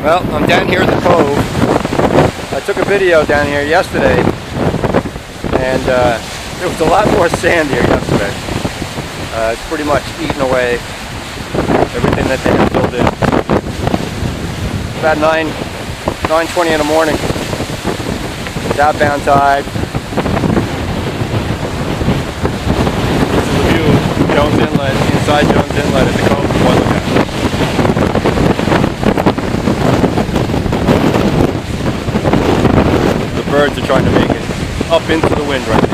Well, I'm down here at the Cove. I took a video down here yesterday, and there was a lot more sand here yesterday. It's pretty much eaten away everything that they had filled in. About 9:20 in the morning. Southbound tide. This is the view of Jones Inlet, inside Jones Inlet at the Cove before I look at it. The birds are trying to make it up into the wind right now.